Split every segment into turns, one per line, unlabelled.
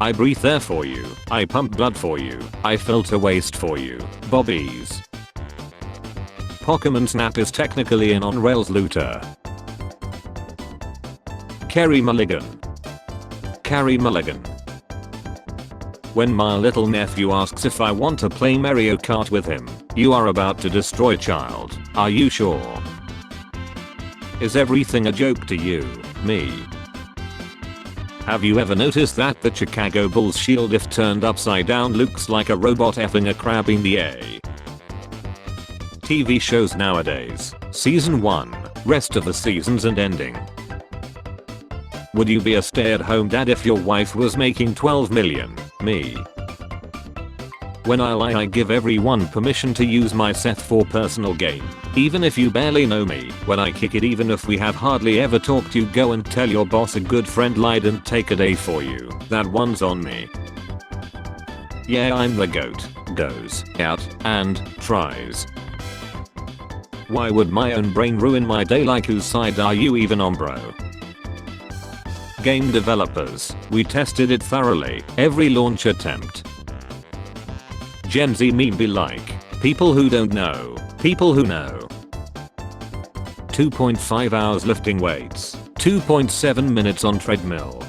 I breathe air for you. I pump blood for you. I filter waste for you. Bobbies. Pokemon Snap is technically an on-rails looter. Carrie Mulligan. Carrie Mulligan. When my little nephew asks if I want to play Mario Kart with him, you are about to destroy child. Are you sure? Is everything a joke to you? Me. Have you ever noticed that the Chicago Bulls shield, if turned upside down, looks like a robot effing a crab in the air? TV shows nowadays. Season 1, rest of the seasons and ending. Would you be a stay-at-home dad if your wife was making 12 million? Me. When I lie, I give everyone permission to use my set for personal gain. Even if you barely know me. When I kick it, even if we have hardly ever talked, you go and tell your boss a good friend lied and take a day for you. That one's on me. Yeah, I'm the goat. Goes out and tries. Why would my own brain ruin my day? Like, whose side are you even on, bro? Game developers, we tested it thoroughly, every launch attempt. Gen Z meme be like, people who don't know, people who know. 2.5 hours lifting weights, 2.7 minutes on treadmill.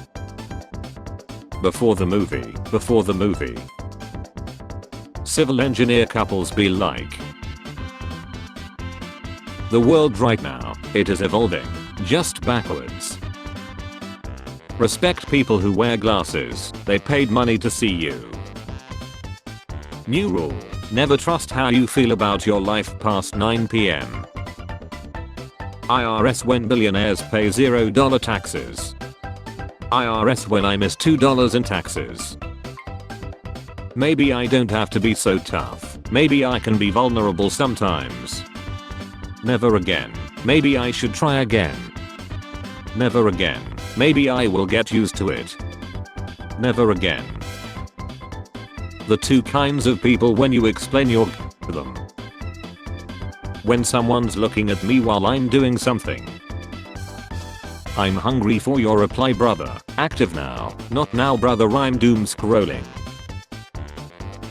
Before the movie. Civil engineer couples be like. The world right now, it is evolving, just backwards. Respect people who wear glasses, they paid money to see you. New rule, never trust how you feel about your life past 9 PM. IRS when billionaires pay $0 taxes. IRS when I miss $2 in taxes. Maybe I don't have to be so tough, maybe I can be vulnerable sometimes. Never again, maybe I should try again. Never again. Maybe I will get used to it. Never again. The two kinds of people when you explain your to them. When someone's looking at me while I'm doing something. I'm hungry for your reply, brother. Active now, not now, brother. I'm doom scrolling.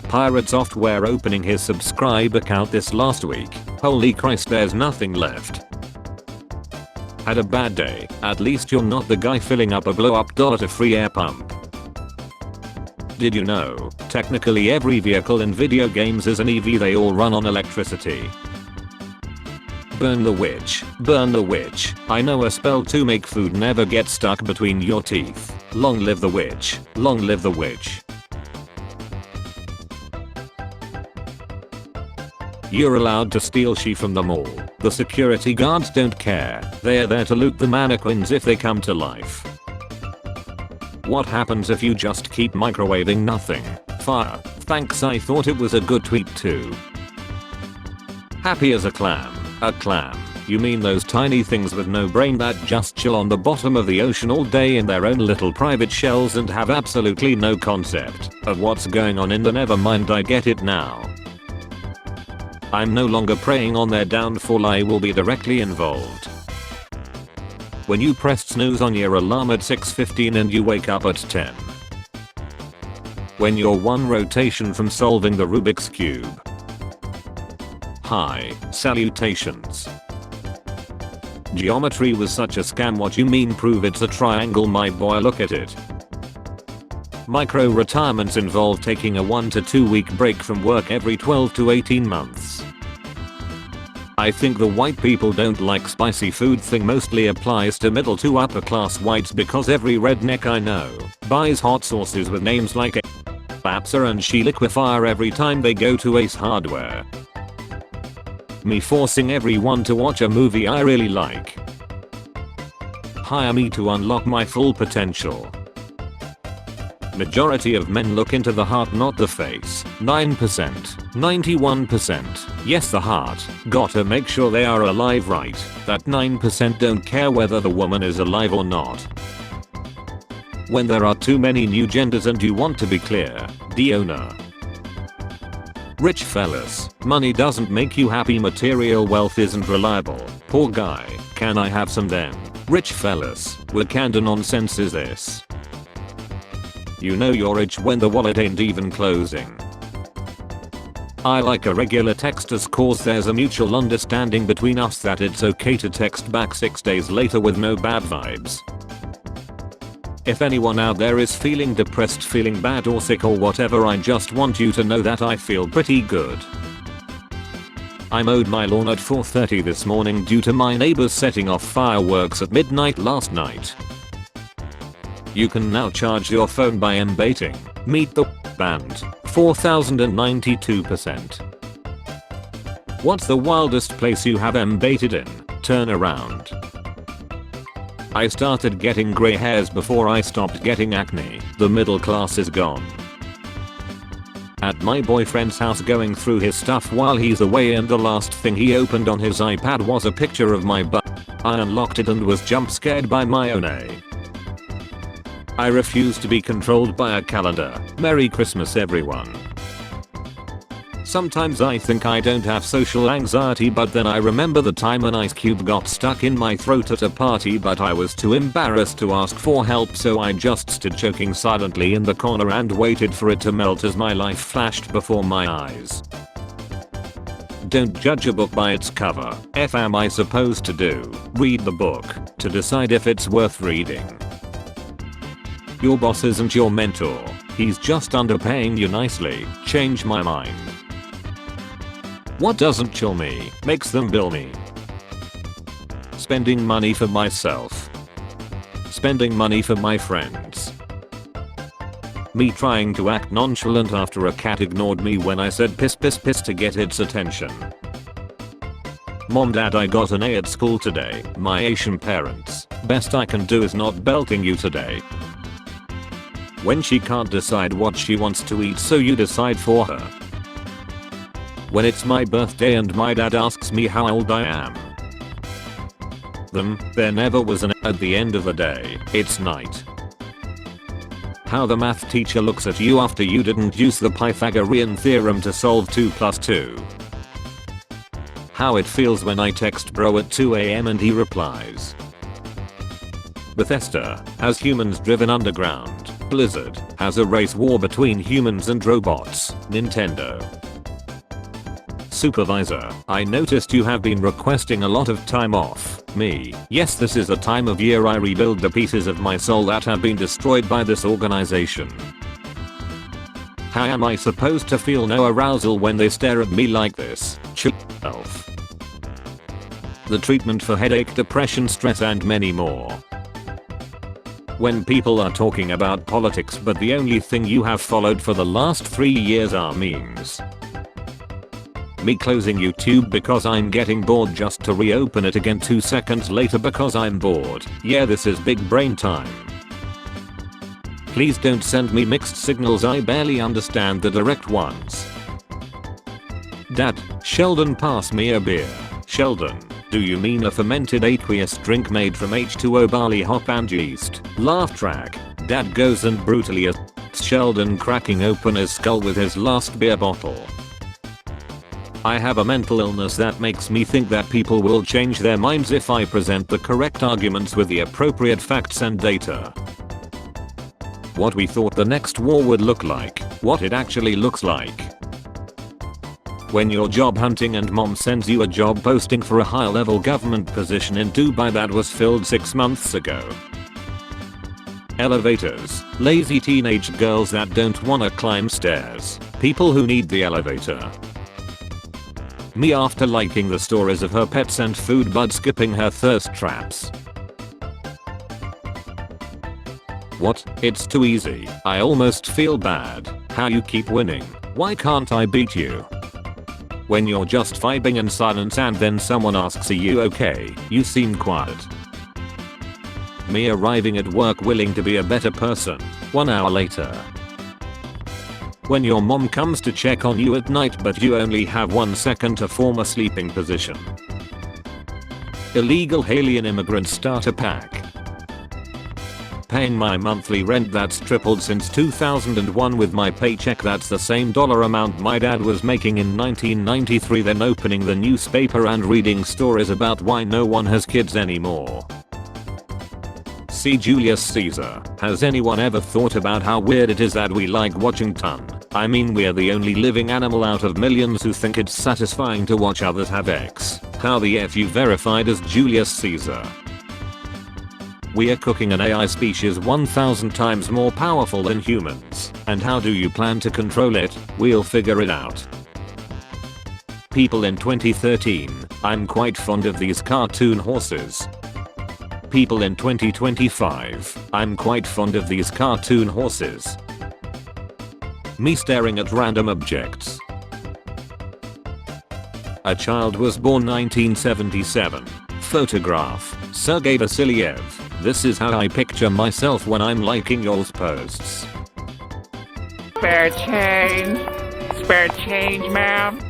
Pirate Software opening his subscribe account this last week. Holy Christ, there's nothing left. Had a bad day, at least you're not the guy filling up a blow-up dollar to free air pump. Did you know, technically every vehicle in video games is an EV, they all run on electricity. Burn the witch, burn the witch. I know a spell to make food never get stuck between your teeth. Long live the witch, long live the witch. You're allowed to steal shit from the mall. The security guards don't care. They're there to loot the mannequins if they come to life. What happens if you just keep microwaving nothing? Fire. Thanks, I thought it was a good tweet too. Happy as a clam. A clam. You mean those tiny things with no brain that just chill on the bottom of the ocean all day in their own little private shells and have absolutely no concept of what's going on in the never mind, I get it now. I'm no longer preying on their downfall, I will be directly involved. When you pressed snooze on your alarm at 6:15 and you wake up at 10. When you're one rotation from solving the Rubik's Cube. Hi, salutations. Geometry was such a scam, what you mean? Prove it's a triangle, my boy, look at it. Micro retirements involve taking a 1 to 2 week break from work every 12 to 18 months. I think the white people don't like spicy food thing mostly applies to middle to upper class whites, because every redneck I know buys hot sauces with names like Babsa and She Liquefier every time they go to Ace Hardware. Me forcing everyone to watch a movie I really like. Hire me to unlock my full potential. Majority of men look into the heart, not the face. 9%, 91%. Yes, the heart. Gotta make sure they are alive, right? That 9% don't care whether the woman is alive or not. When there are too many new genders and you want to be clear, Diona. Rich fellas, money doesn't make you happy, material wealth isn't reliable. Poor guy, can I have some then? Rich fellas, what kind of nonsense is this? You know you're rich when the wallet ain't even closing. I like irregular texters cause there's a mutual understanding between us that it's okay to text back 6 days later with no bad vibes. If anyone out there is feeling depressed, feeling bad or sick or whatever, I just want you to know that I feel pretty good. I mowed my lawn at 4:30 this morning due to my neighbors setting off fireworks at midnight last night. You can now charge your phone by M-baiting. Meet the band. 4092%. What's the wildest place you have M-baited in? Turn around. I started getting grey hairs before I stopped getting acne. The middle class is gone. At my boyfriend's house going through his stuff while he's away, and the last thing he opened on his iPad was a picture of my butt. I unlocked it and was jump scared by my own A. I refuse to be controlled by a calendar. Merry Christmas everyone. Sometimes I think I don't have social anxiety, but then I remember the time an ice cube got stuck in my throat at a party, but I was too embarrassed to ask for help, so I just stood choking silently in the corner and waited for it to melt as my life flashed before my eyes. Don't judge a book by its cover. F am I supposed to do? Read the book to decide if it's worth reading. Your boss isn't your mentor. He's just underpaying you nicely. Change my mind. What doesn't chill me makes them bill me. Spending money for myself. Spending money for my friends. Me trying to act nonchalant after a cat ignored me when I said piss piss piss to get its attention. Mom, Dad, I got an A at school today. My Asian parents. Best I can do is not belting you today. When she can't decide what she wants to eat, so you decide for her. When it's my birthday and my dad asks me how old I am. There never was an at the end of the day. It's night. How the math teacher looks at you after you didn't use the Pythagorean theorem to solve 2 + 2. How it feels when I text bro at 2 AM and he replies. Bethesda has humans driven underground. Blizzard has a race war between humans and robots. Nintendo. Supervisor, I noticed you have been requesting a lot of time off. Me. Yes, this is a time of year I rebuild the pieces of my soul that have been destroyed by this organization. How am I supposed to feel no arousal when they stare at me like this? Chill yourself. The treatment for headache, depression, stress and many more. When people are talking about politics but the only thing you have followed for the last 3 years are memes. Me closing YouTube because I'm getting bored just to reopen it again 2 seconds later because I'm bored. Yeah, this is big brain time. Please don't send me mixed signals, I barely understand the direct ones. Dad, Sheldon, pass me a beer. Sheldon. Do you mean a fermented aqueous drink made from H2O, barley, hop and yeast? Laugh track. Dad goes and brutally assaults Sheldon, cracking open his skull with his last beer bottle. I have a mental illness that makes me think that people will change their minds if I present the correct arguments with the appropriate facts and data. What we thought the next war would look like, what it actually looks like. When you're job hunting and mom sends you a job posting for a high-level government position in Dubai that was filled 6 months ago. Elevators, lazy teenage girls that don't wanna climb stairs, people who need the elevator. Me after liking the stories of her pets and food but skipping her thirst traps. What? It's too easy. I almost feel bad. How you keep winning. Why can't I beat you? When you're just vibing in silence and then someone asks, are you okay? You seem quiet. Me arriving at work willing to be a better person. 1 hour later. When your mom comes to check on you at night but you only have 1 second to form a sleeping position. Illegal alien immigrant starter pack. Paying my monthly rent that's tripled since 2001 with my paycheck that's the same dollar amount my dad was making in 1993, then opening the newspaper and reading stories about why no one has kids anymore. see Julius Caesar. Has anyone ever thought about how weird it is that we like watching ton? I mean, we're the only living animal out of millions who think it's satisfying to watch others have X. How the F you verified as Julius Caesar? We're cooking an AI species 1000 times more powerful than humans. And how do you plan to control it? We'll figure it out. People in 2013, I'm quite fond of these cartoon horses. People in 2025, I'm quite fond of these cartoon horses. Me staring at random objects. A child was born 1977. Photograph, Sergey Vasilyev. This is how I picture myself when I'm liking y'all's posts.
Spare change, ma'am.